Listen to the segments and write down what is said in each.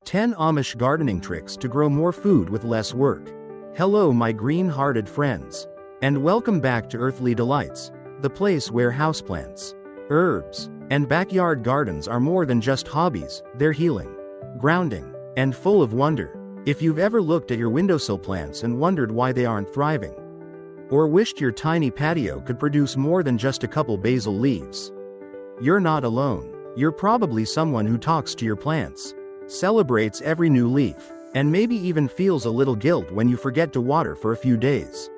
10 Amish gardening tricks to grow more food with less work. Hello my green-hearted friends. And welcome back to Earthly Delights, the place where houseplants, herbs, and backyard gardens are more than just hobbies, they're healing, grounding, and full of wonder. If you've ever looked at your windowsill plants and wondered why they aren't thriving, or wished your tiny patio could produce more than just a couple basil leaves, you're not alone. You're probably someone who talks to your plants, celebrates every new leaf, and maybe even feels a little guilt when you forget to water for a few days.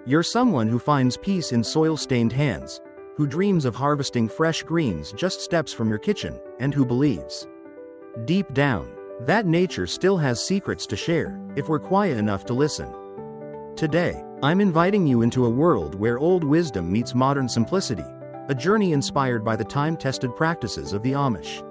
You're someone who finds peace in soil-stained hands, who dreams of harvesting fresh greens just steps from your kitchen, and who believes, deep down, that nature still has secrets to share, if we're quiet enough to listen. Today, I'm inviting you into a world where old wisdom meets modern simplicity, a journey inspired by the time-tested practices of the Amish.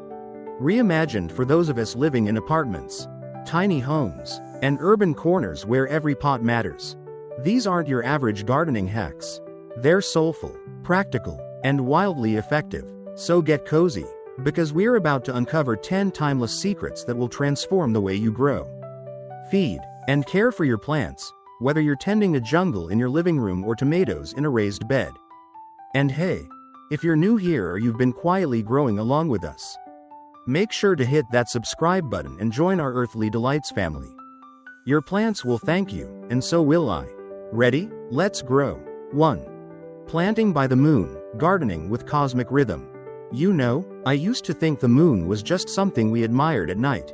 Reimagined for those of us living in apartments, tiny homes, and urban corners where every pot matters. These aren't your average gardening hacks. They're soulful, practical, and wildly effective. So get cozy, because we're about to uncover 10 timeless secrets that will transform the way you grow, feed, and care for your plants, whether you're tending a jungle in your living room or tomatoes in a raised bed. And hey, if you're new here or you've been quietly growing along with us, make sure to hit that subscribe button and join our Earthly Delights family. Your plants will thank you, and so will I. Ready? Let's grow. 1. Planting by the moon, gardening with cosmic rhythm. You know, I used to think the moon was just something we admired at night.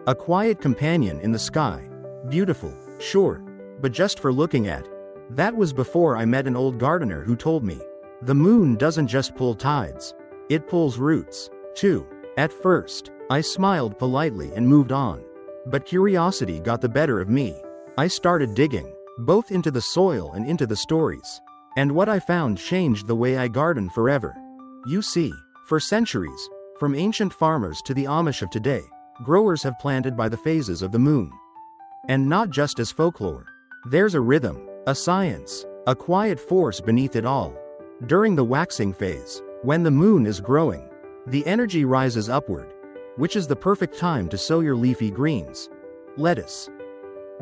A quiet companion in the sky. Beautiful, sure, but just for looking at. That was before I met an old gardener who told me, the moon doesn't just pull tides, it pulls roots, too. At first, I smiled politely and moved on. But curiosity got the better of me. I started digging, both into the soil and into the stories. And what I found changed the way I garden forever. You see, for centuries, from ancient farmers to the Amish of today, growers have planted by the phases of the moon. And not just as folklore. There's a rhythm, a science, a quiet force beneath it all. During the waxing phase, when the moon is growing, the energy rises upward, which is the perfect time to sow your leafy greens. Lettuce,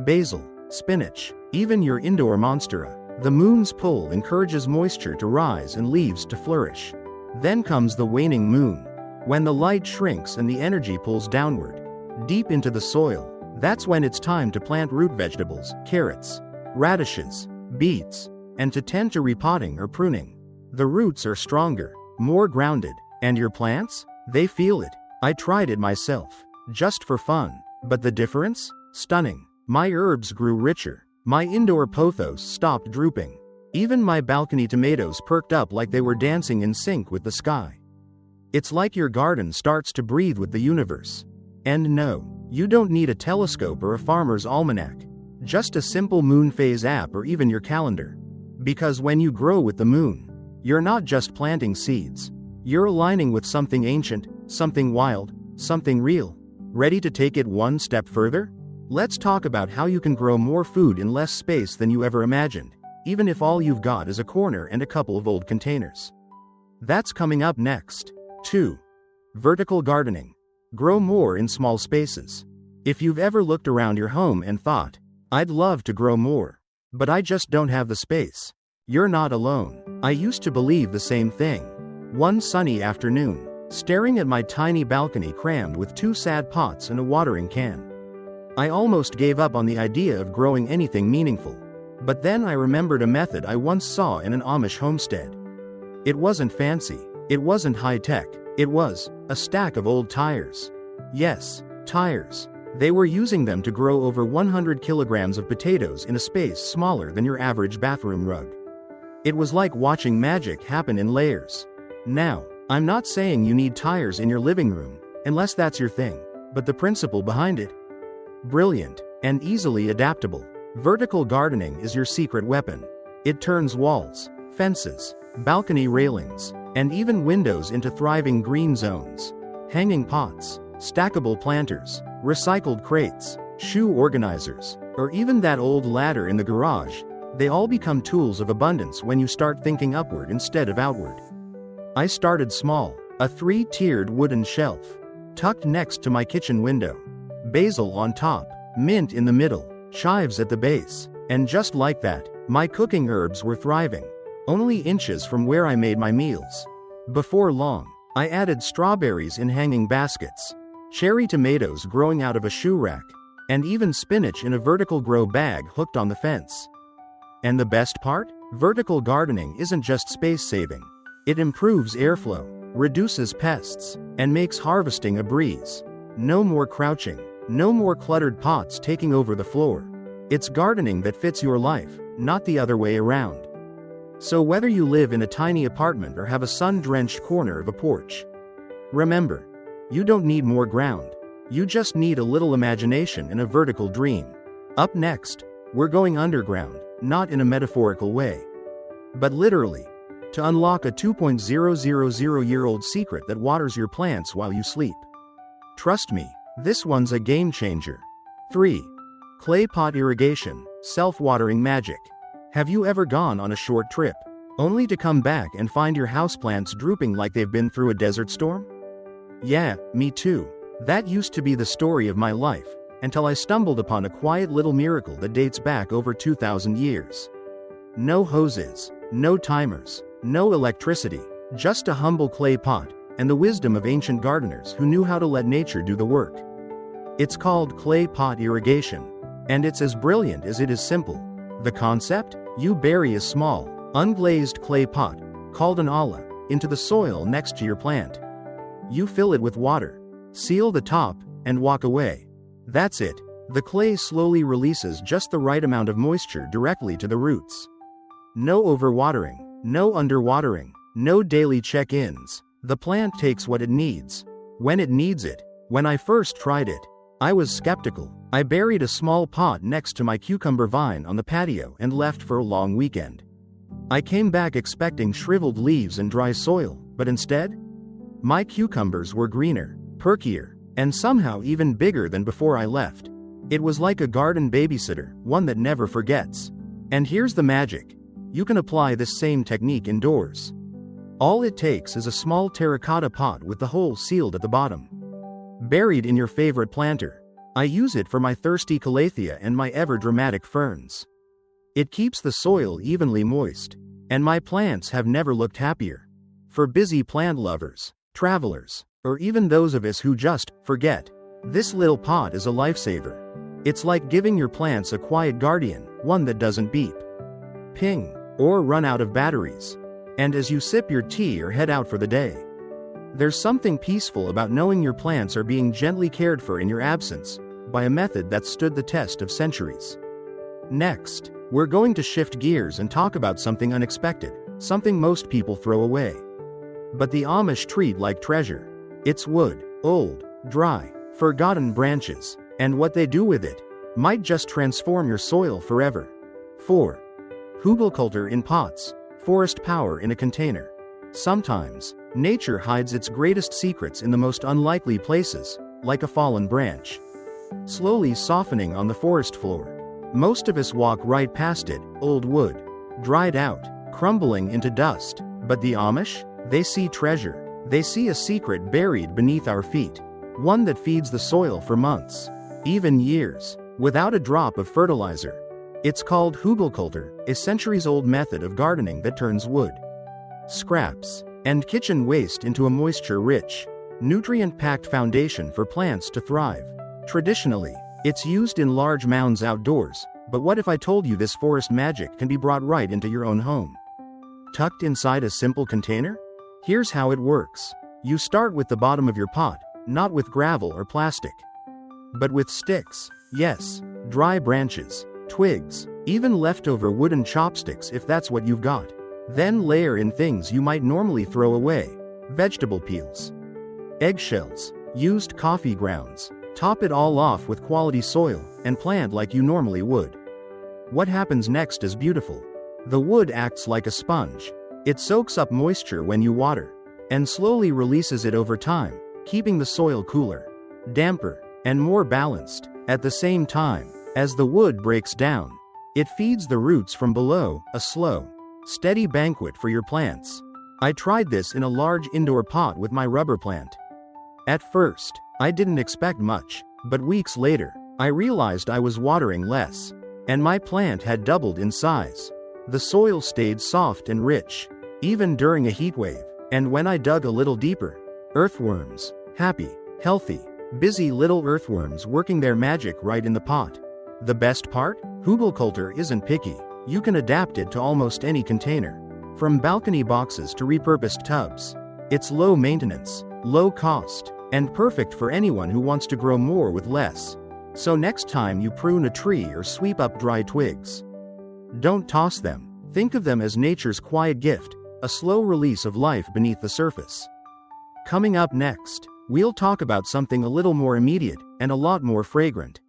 basil, spinach, even your indoor monstera. The moon's pull encourages moisture to rise and leaves to flourish. Then comes the waning moon. When the light shrinks and the energy pulls downward, deep into the soil, that's when it's time to plant root vegetables, carrots, radishes, beets, and to tend to repotting or pruning. The roots are stronger, more grounded, and your plants? They feel it. I tried it myself, just for fun. But the difference? Stunning. My herbs grew richer. My indoor pothos stopped drooping. Even my balcony tomatoes perked up like they were dancing in sync with the sky. It's like your garden starts to breathe with the universe. And no, you don't need a telescope or a farmer's almanac. Just a simple moon phase app or even your calendar. Because when you grow with the moon, you're not just planting seeds. You're aligning with something ancient, something wild, something real. Ready to take it one step further? Let's talk about how you can grow more food in less space than you ever imagined, even if all you've got is a corner and a couple of old containers. That's coming up next. 2. Vertical gardening. Grow more in small spaces. If you've ever looked around your home and thought, I'd love to grow more, but I just don't have the space, you're not alone. I used to believe the same thing. One sunny afternoon, staring at my tiny balcony crammed with 2 sad pots and a watering can, I almost gave up on the idea of growing anything meaningful. But then I remembered a method I once saw in an Amish homestead. It wasn't fancy, it wasn't high-tech, it was a stack of old tires. Yes, tires. They were using them to grow over 100 kilograms of potatoes in a space smaller than your average bathroom rug. It was like watching magic happen in layers. Now, I'm not saying you need tires in your living room, unless that's your thing, but the principle behind it? Brilliant, and easily adaptable. Vertical gardening is your secret weapon. It turns walls, fences, balcony railings, and even windows into thriving green zones. Hanging pots, stackable planters, recycled crates, shoe organizers, or even that old ladder in the garage, they all become tools of abundance when you start thinking upward instead of outward. I started small, a 3-tiered wooden shelf, tucked next to my kitchen window. basil on top, mint in the middle, chives at the base, and just like that, my cooking herbs were thriving, only inches from where I made my meals. Before long, I added strawberries in hanging baskets, cherry tomatoes growing out of a shoe rack, and even spinach in a vertical grow bag hooked on the fence. And the best part? Vertical gardening isn't just space saving. It improves airflow, reduces pests, and makes harvesting a breeze. No more crouching, no more cluttered pots taking over the floor. It's gardening that fits your life, not the other way around. So whether you live in a tiny apartment or have a sun-drenched corner of a porch, remember, you don't need more ground. You just need a little imagination and a vertical dream. Up next, we're going underground, not in a metaphorical way, but literally, to unlock a 2.000-year-old secret that waters your plants while you sleep. Trust me, this one's a game changer. 3. Clay pot irrigation, self-watering magic. Have you ever gone on a short trip, only to come back and find your houseplants drooping like they've been through a desert storm? Yeah, me too. That used to be the story of my life, until I stumbled upon a quiet little miracle that dates back over 2,000 years. No hoses, no timers, no electricity, just a humble clay pot, and the wisdom of ancient gardeners who knew how to let nature do the work. It's called clay pot irrigation, and it's as brilliant as it is simple. The concept? You bury a small, unglazed clay pot, called an olla, into the soil next to your plant. You fill it with water, seal the top, and walk away. That's it. The clay slowly releases just the right amount of moisture directly to the roots. No overwatering, no underwatering, no daily check-ins. The plant takes what it needs, when it needs it. When I first tried it, I was skeptical. I buried a small pot next to my cucumber vine on the patio and left for a long weekend. I came back expecting shriveled leaves and dry soil, but instead, my cucumbers were greener, perkier, and somehow even bigger than before I left. It was like a garden babysitter, one that never forgets. And here's the magic. You can apply this same technique indoors. All it takes is a small terracotta pot with the hole sealed at the bottom, buried in your favorite planter. I use it for my thirsty calathea and my ever-dramatic ferns. It keeps the soil evenly moist, and my plants have never looked happier. For busy plant lovers, travelers, or even those of us who just forget, this little pot is a lifesaver. It's like giving your plants a quiet guardian, one that doesn't beep, ping, or run out of batteries. And as you sip your tea or head out for the day, there's something peaceful about knowing your plants are being gently cared for in your absence, by a method that stood the test of centuries. Next, we're going to shift gears and talk about something unexpected, something most people throw away, but the Amish treat like treasure. It's wood, old, dry, forgotten branches, and what they do with it might just transform your soil forever. 4. Hugelkultur in pots, forest power in a container. Sometimes, nature hides its greatest secrets in the most unlikely places, like a fallen branch, slowly softening on the forest floor. Most of us walk right past it, old wood, dried out, crumbling into dust. But the Amish? They see treasure. They see a secret buried beneath our feet, one that feeds the soil for months, even years, without a drop of fertilizer. It's called Hugelkultur, a centuries-old method of gardening that turns wood, scraps, and kitchen waste into a moisture-rich, nutrient-packed foundation for plants to thrive. Traditionally, it's used in large mounds outdoors, but what if I told you this forest magic can be brought right into your own home, tucked inside a simple container? Here's how it works. You start with the bottom of your pot, not with gravel or plastic, but with sticks. Yes, dry branches, twigs, even leftover wooden chopsticks if that's what you've got. Then layer in things you might normally throw away: vegetable peels, eggshells, used coffee grounds. Top it all off with quality soil, and plant like you normally would. What happens next is beautiful. The wood acts like a sponge. It soaks up moisture when you water, and slowly releases it over time, keeping the soil cooler, damper, and more balanced. At the same time, as the wood breaks down, it feeds the roots from below, a slow, steady banquet for your plants. I tried this in a large indoor pot with my rubber plant. At first, I didn't expect much. But weeks later, I realized I was watering less, and my plant had doubled in size. The soil stayed soft and rich, even during a heat wave, and when I dug a little deeper, earthworms, happy, healthy, busy little earthworms working their magic right in the pot. The best part? Hugelkultur isn't picky. You can adapt it to almost any container, from balcony boxes to repurposed tubs. It's low maintenance, low cost, and perfect for anyone who wants to grow more with less. So next time you prune a tree or sweep up dry twigs, don't toss them. Think of them as nature's quiet gift, a slow release of life beneath the surface. Coming up next, we'll talk about something a little more immediate and a lot more fragrant.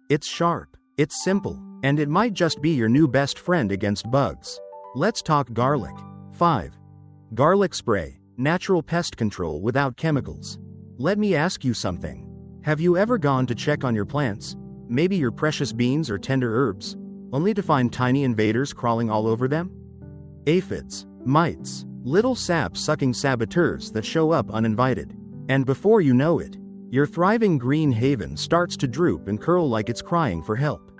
It's sharp, it's simple, and it might just be your new best friend against bugs. Let's talk garlic. 5. Garlic spray, natural pest control without chemicals. Let me ask you something. Have you ever gone to check on your plants, maybe your precious beans or tender herbs, only to find tiny invaders crawling all over them? Aphids, mites, little sap-sucking saboteurs that show up uninvited. And before you know it, your thriving green haven starts to droop and curl like it's crying for help.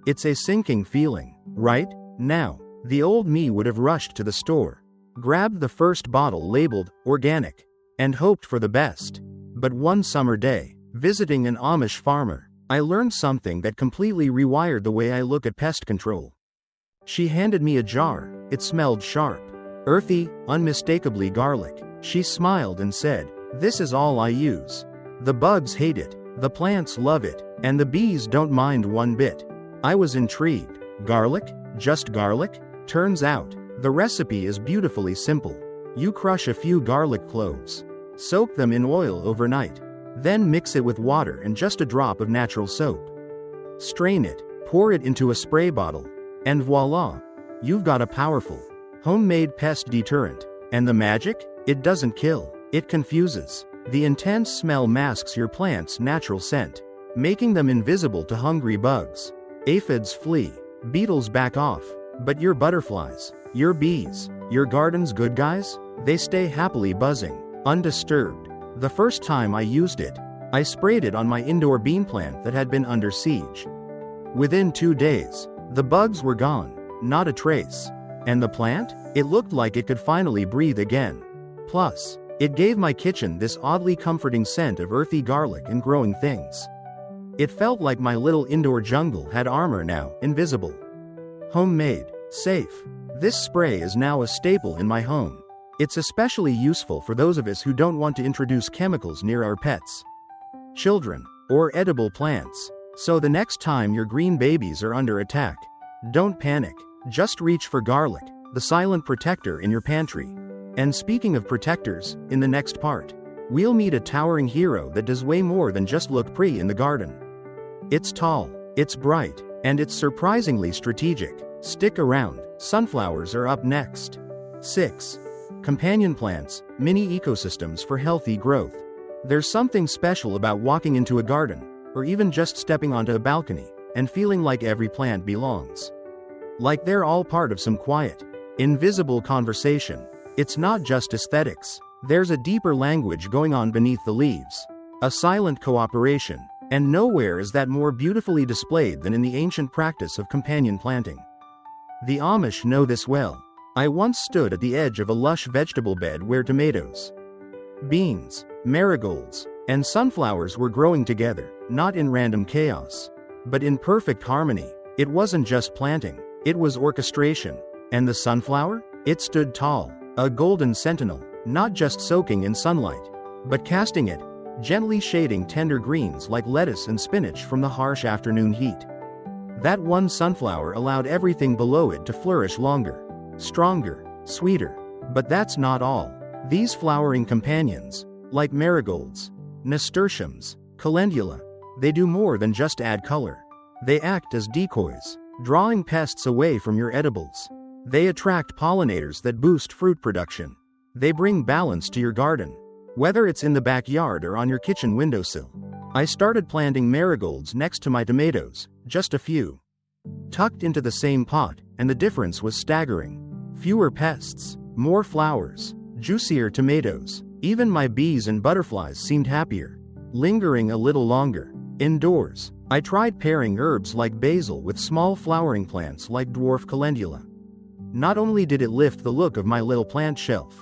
It's a sinking feeling, right? Now, the old me would have rushed to the store, grabbed the first bottle labeled organic, and hoped for the best. But one summer day, visiting an Amish farmer, I learned something that completely rewired the way I look at pest control. She handed me a jar. It smelled sharp, earthy, unmistakably garlic. She smiled and said, "This is all I use. The bugs hate it, the plants love it, and the bees don't mind one bit." I was intrigued. Garlic? Just garlic? Turns out, the recipe is beautifully simple. You crush a few garlic cloves, soak them in oil overnight, then mix it with water and just a drop of natural soap. Strain it, pour it into a spray bottle, and voila! You've got a powerful, homemade pest deterrent. And the magic? It doesn't kill, it confuses. The intense smell masks your plant's natural scent, making them invisible to hungry bugs. Aphids flee, beetles back off, but your butterflies, your bees, your garden's good guys, they stay happily buzzing, undisturbed. The first time I used it, I sprayed it on my indoor bean plant that had been under siege. Within 2 days, the bugs were gone, not a trace. And the plant? It looked like it could finally breathe again. Plus, it gave my kitchen this oddly comforting scent of earthy garlic and growing things. It felt like my little indoor jungle had armor now, invisible. Homemade, safe. This spray is now a staple in my home. It's especially useful for those of us who don't want to introduce chemicals near our pets, children, or edible plants. So the next time your green babies are under attack, don't panic. Just reach for garlic, the silent protector in your pantry. And speaking of protectors, in the next part, we'll meet a towering hero that does way more than just look pretty in the garden. It's tall, it's bright, and it's surprisingly strategic. Stick around, sunflowers are up next. 6. Companion plants, mini ecosystems for healthy growth. There's something special about walking into a garden, or even just stepping onto a balcony, and feeling like every plant belongs. Like they're all part of some quiet, invisible conversation. It's not just aesthetics. There's a deeper language going on beneath the leaves. A silent cooperation. And nowhere is that more beautifully displayed than in the ancient practice of companion planting. The Amish know this well. I once stood at the edge of a lush vegetable bed where tomatoes, beans, marigolds, and sunflowers were growing together, not in random chaos, but in perfect harmony. It wasn't just planting, it was orchestration. And the sunflower? It stood tall, a golden sentinel, not just soaking in sunlight, but casting it, gently shading tender greens like lettuce and spinach from the harsh afternoon heat. That one sunflower allowed everything below it to flourish longer, stronger, sweeter. But that's not all. These flowering companions, like marigolds, nasturtiums, calendula, they do more than just add color. They act as decoys, drawing pests away from your edibles. They attract pollinators that boost fruit production. They bring balance to your garden, whether it's in the backyard or on your kitchen windowsill. I started planting marigolds next to my tomatoes, just a few, tucked into the same pot, and the difference was staggering. Fewer pests, more flowers, juicier tomatoes. Even my bees and butterflies seemed happier, lingering a little longer. Indoors, I tried pairing herbs like basil with small flowering plants like dwarf calendula. Not only did it lift the look of my little plant shelf,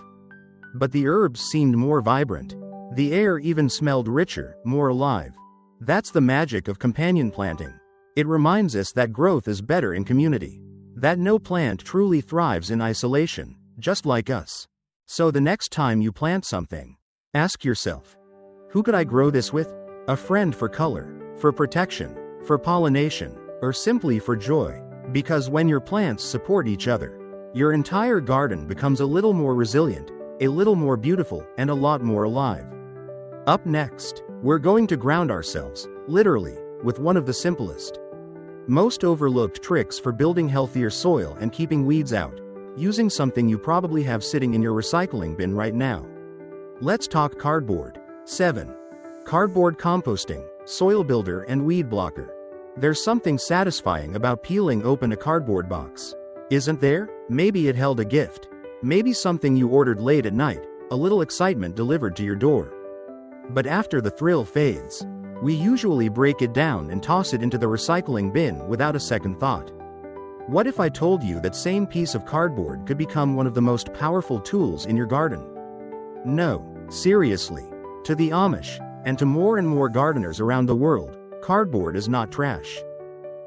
but the herbs seemed more vibrant. The air even smelled richer, more alive. That's the magic of companion planting. It reminds us that growth is better in community, that no plant truly thrives in isolation, just like us. So the next time you plant something, ask yourself, who could I grow this with? A friend for color, for protection, for pollination, or simply for joy? Because when your plants support each other, your entire garden becomes a little more resilient, a little more beautiful, and a lot more alive. Up next, we're going to ground ourselves, literally, with one of the simplest, most overlooked tricks for building healthier soil and keeping weeds out, using something you probably have sitting in your recycling bin right now. Let's talk cardboard. 7. Cardboard composting, soil builder and weed blocker. There's something satisfying about peeling open a cardboard box, isn't there? Maybe it held a gift. Maybe something you ordered late at night, a little excitement delivered to your door. But after the thrill fades, we usually break it down and toss it into the recycling bin without a second thought. What if I told you that same piece of cardboard could become one of the most powerful tools in your garden? No, seriously. To the Amish, and to more and more gardeners around the world, cardboard is not trash.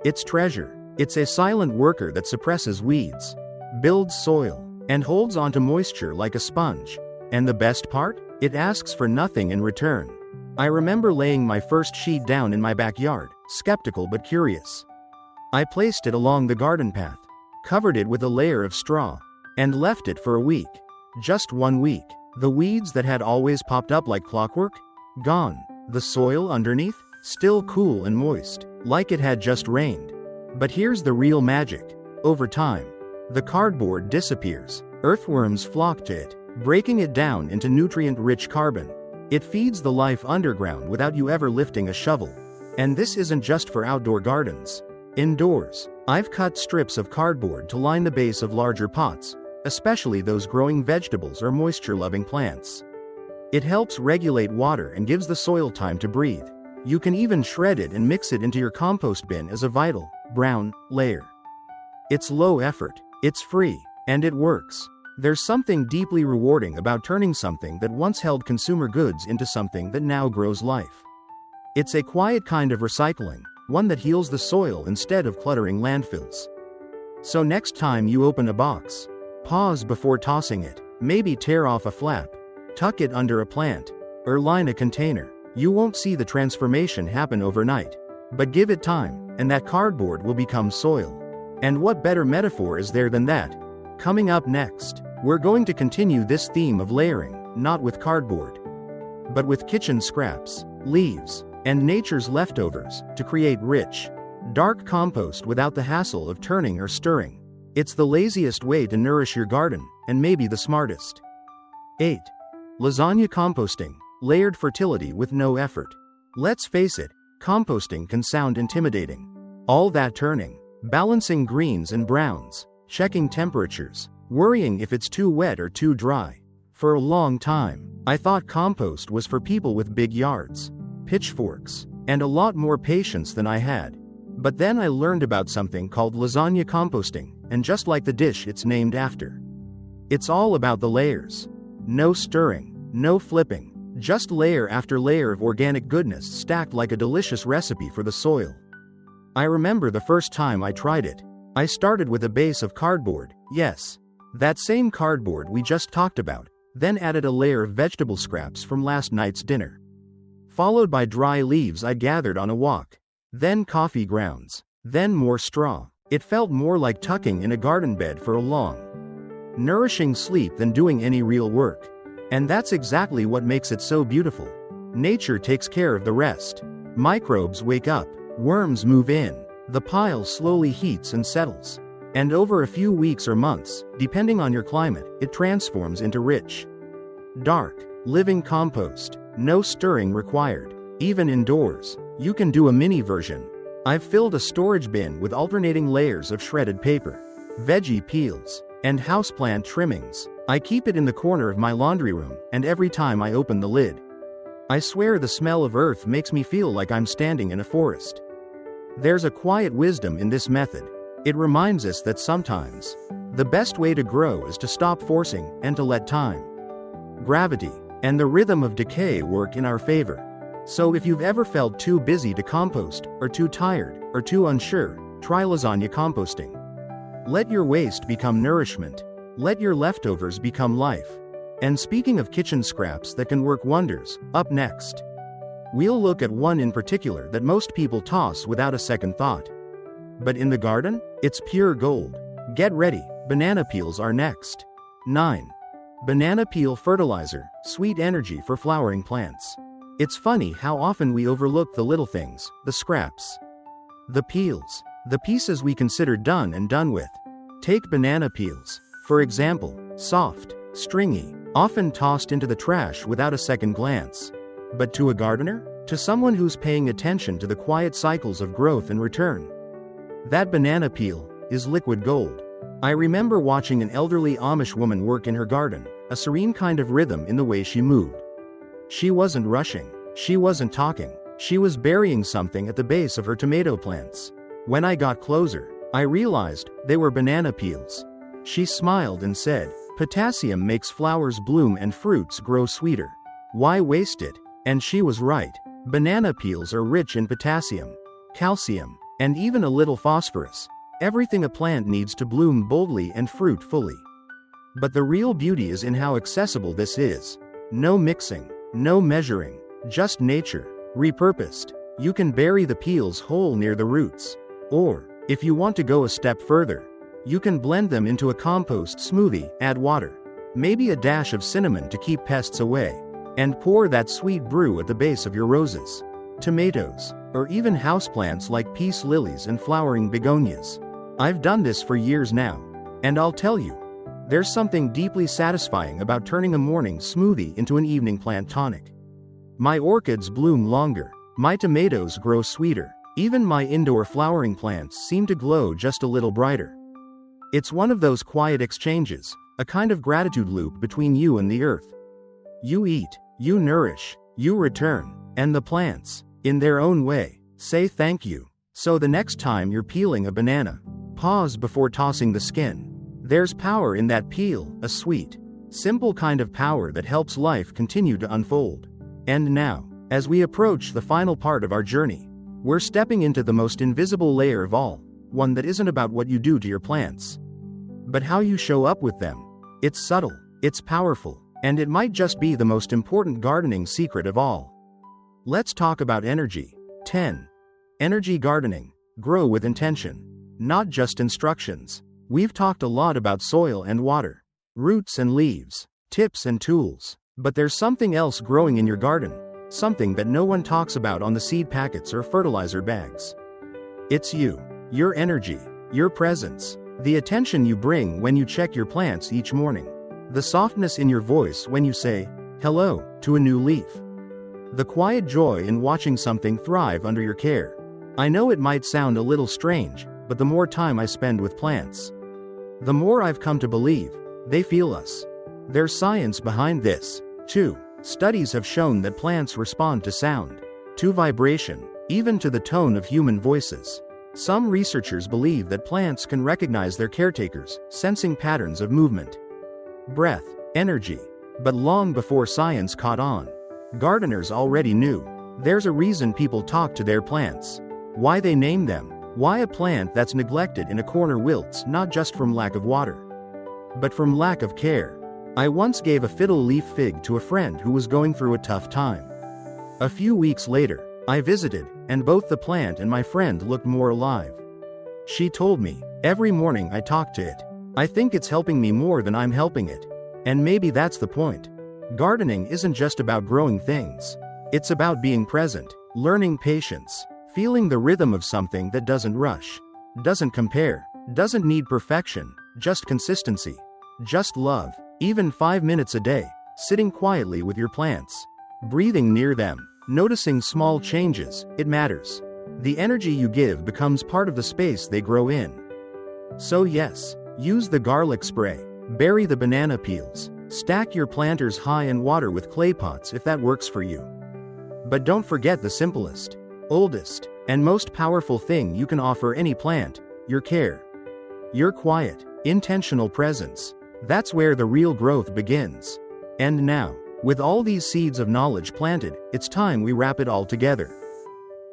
It's treasure. It's a silent worker that suppresses weeds, builds soil, and holds onto moisture like a sponge. And the best part? It asks for nothing in return. I remember laying my first sheet down in my backyard, skeptical but curious. I placed it along the garden path, covered it with a layer of straw, and left it for a week. Just 1 week. The weeds that had always popped up like clockwork? Gone. The soil underneath? Still cool and moist, like it had just rained. But here's the real magic. Over time, the cardboard disappears. Earthworms flock to it, breaking it down into nutrient-rich carbon. It feeds the life underground without you ever lifting a shovel. And this isn't just for outdoor gardens. Indoors, I've cut strips of cardboard to line the base of larger pots, especially those growing vegetables or moisture-loving plants. It helps regulate water and gives the soil time to breathe. You can even shred it and mix it into your compost bin as a vital, brown, layer. It's low effort, it's free, and it works. There's something deeply rewarding about turning something that once held consumer goods into something that now grows life. It's a quiet kind of recycling, one that heals the soil instead of cluttering landfills. So next time you open a box, pause before tossing it. Maybe tear off a flap, tuck it under a plant, or line a container. You won't see the transformation happen overnight, but give it time, and that cardboard will become soil. And what better metaphor is there than that? Coming up next, we're going to continue this theme of layering, not with cardboard, but with kitchen scraps, leaves, and nature's leftovers, to create rich, dark compost without the hassle of turning or stirring. It's the laziest way to nourish your garden, and maybe the smartest. 8. Lasagna composting, layered fertility with no effort. Let's face it, composting can sound intimidating. All that turning, balancing greens and browns, checking temperatures, worrying if it's too wet or too dry. For a long time, I thought compost was for people with big yards, pitchforks, and a lot more patience than I had. But then I learned about something called lasagna composting, and just like the dish it's named after, it's all about the layers. No stirring, no flipping, just layer after layer of organic goodness stacked like a delicious recipe for the soil. I remember the first time I tried it. I started with a base of cardboard, yes, that same cardboard we just talked about, then added a layer of vegetable scraps from last night's dinner, followed by dry leaves I gathered on a walk, then coffee grounds, then more straw. It felt more like tucking in a garden bed for a long, nourishing sleep than doing any real work. And that's exactly what makes it so beautiful. Nature takes care of the rest. Microbes wake up, worms move in, the pile slowly heats and settles. And over a few weeks or months, depending on your climate, it transforms into rich, dark, living compost. No stirring required. Even indoors, you can do a mini version. I've filled a storage bin with alternating layers of shredded paper, veggie peels, and houseplant trimmings. I keep it in the corner of my laundry room, and every time I open the lid, I swear the smell of earth makes me feel like I'm standing in a forest. There's a quiet wisdom in this method. It reminds us that sometimes the best way to grow is to stop forcing and to let time, gravity, and the rhythm of decay work in our favor. So if you've ever felt too busy to compost, or too tired, or too unsure, try lasagna composting. Let your waste become nourishment. Let your leftovers become life. And speaking of kitchen scraps that can work wonders, up next, we'll look at one in particular that most people toss without a second thought. But in the garden, it's pure gold. Get ready, banana peels are next. 9. Banana peel fertilizer, sweet energy for flowering plants. It's funny how often we overlook the little things, the scraps, the peels, the pieces we consider done and done with. Take banana peels, for example, soft, stringy, often tossed into the trash without a second glance. But to a gardener, to someone who's paying attention to the quiet cycles of growth and return, that banana peel is liquid gold. I remember watching an elderly Amish woman work in her garden, a serene kind of rhythm in the way she moved. She wasn't rushing, she wasn't talking, she was burying something at the base of her tomato plants. When I got closer, I realized they were banana peels. She smiled and said, "Potassium makes flowers bloom and fruits grow sweeter. Why waste it?" And she was right. Banana peels are rich in potassium, calcium, and even a little phosphorus. Everything a plant needs to bloom boldly and fruit fully. But the real beauty is in how accessible this is. No mixing, no measuring, just nature, repurposed. You can bury the peels whole near the roots. Or, if you want to go a step further, you can blend them into a compost smoothie, add water, maybe a dash of cinnamon to keep pests away, and pour that sweet brew at the base of your roses, tomatoes, or even houseplants like peace lilies and flowering begonias. I've done this for years now, and I'll tell you, there's something deeply satisfying about turning a morning smoothie into an evening plant tonic. My orchids bloom longer, my tomatoes grow sweeter, even my indoor flowering plants seem to glow just a little brighter. It's one of those quiet exchanges, a kind of gratitude loop between you and the earth. You eat, you nourish, you return, and the plants, in their own way, say thank you. So the next time you're peeling a banana, pause before tossing the skin. There's power in that peel, a sweet, simple kind of power that helps life continue to unfold. And now, as we approach the final part of our journey, we're stepping into the most invisible layer of all, one that isn't about what you do to your plants, but how you show up with them. It's subtle, it's powerful, and it might just be the most important gardening secret of all. Let's talk about energy. 10. Energy gardening. Grow with intention, not just instructions. We've talked a lot about soil and water, roots and leaves, tips and tools, but there's something else growing in your garden, something that no one talks about on the seed packets or fertilizer bags. It's you, your energy, your presence, the attention you bring when you check your plants each morning, the softness in your voice when you say, hello, to a new leaf, the quiet joy in watching something thrive under your care. I know it might sound a little strange, but the more time I spend with plants, the more I've come to believe they feel us. There's science behind this, too. Studies have shown that plants respond to sound, to vibration, even to the tone of human voices. Some researchers believe that plants can recognize their caretakers, sensing patterns of movement, breath, energy. But long before science caught on, gardeners already knew. There's a reason people talk to their plants, why they name them, why a plant that's neglected in a corner wilts not just from lack of water, but from lack of care. I once gave a fiddle leaf fig to a friend who was going through a tough time. A few weeks later, I visited, and both the plant and my friend looked more alive. She told me, every morning I talk to it. I think it's helping me more than I'm helping it. And maybe that's the point. Gardening isn't just about growing things. It's about being present, learning patience, feeling the rhythm of something that doesn't rush, doesn't compare, doesn't need perfection, just consistency, just love. Even 5 minutes a day, sitting quietly with your plants, breathing near them, noticing small changes, it matters. The energy you give becomes part of the space they grow in. So yes, use the garlic spray, bury the banana peels, stack your planters high in water with clay pots if that works for you. But don't forget the simplest, oldest, and most powerful thing you can offer any plant: your care. Your quiet, intentional presence. That's where the real growth begins. And now, with all these seeds of knowledge planted, it's time we wrap it all together.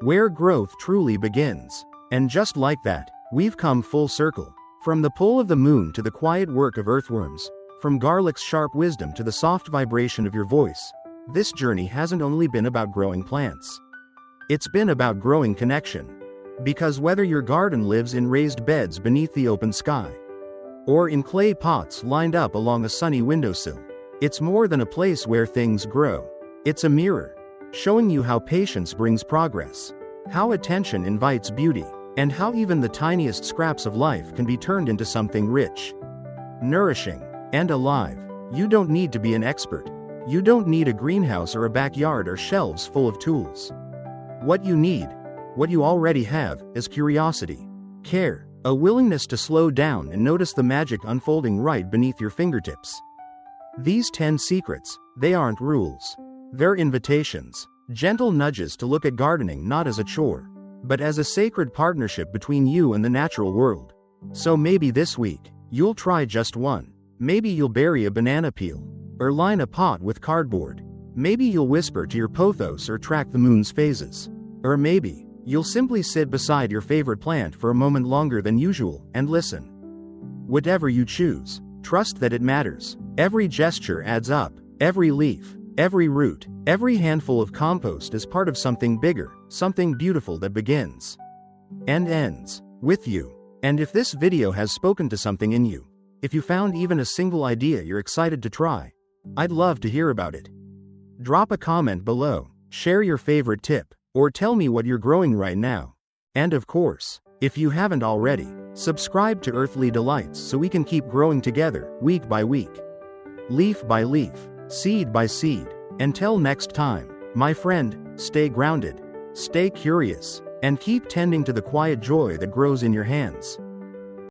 Where growth truly begins. And just like that, we've come full circle. From the pull of the moon to the quiet work of earthworms, from garlic's sharp wisdom to the soft vibration of your voice, this journey hasn't only been about growing plants. It's been about growing connection. Because whether your garden lives in raised beds beneath the open sky, or in clay pots lined up along a sunny windowsill, it's more than a place where things grow. It's a mirror, showing you how patience brings progress, how attention invites beauty, and how even the tiniest scraps of life can be turned into something rich, nourishing, and alive. You don't need to be an expert. You don't need a greenhouse or a backyard or shelves full of tools. What you need, what you already have, is curiosity, care, a willingness to slow down and notice the magic unfolding right beneath your fingertips. These 10 secrets, they aren't rules. They're invitations, gentle nudges to look at gardening not as a chore, but as a sacred partnership between you and the natural world. So maybe this week, you'll try just one. Maybe you'll bury a banana peel, or line a pot with cardboard. Maybe you'll whisper to your pothos or track the moon's phases. Or maybe you'll simply sit beside your favorite plant for a moment longer than usual and listen. Whatever you choose, trust that it matters. Every gesture adds up. Every leaf, every root, every handful of compost is part of something bigger, something beautiful that begins and ends with you. And if this video has spoken to something in you, if you found even a single idea you're excited to try, I'd love to hear about it. Drop a comment below, share your favorite tip, or tell me what you're growing right now. And of course, if you haven't already, subscribe to Earthly Delights so we can keep growing together, week by week, leaf by leaf, seed by seed. Until next time, my friend, stay grounded, stay curious, and keep tending to the quiet joy that grows in your hands.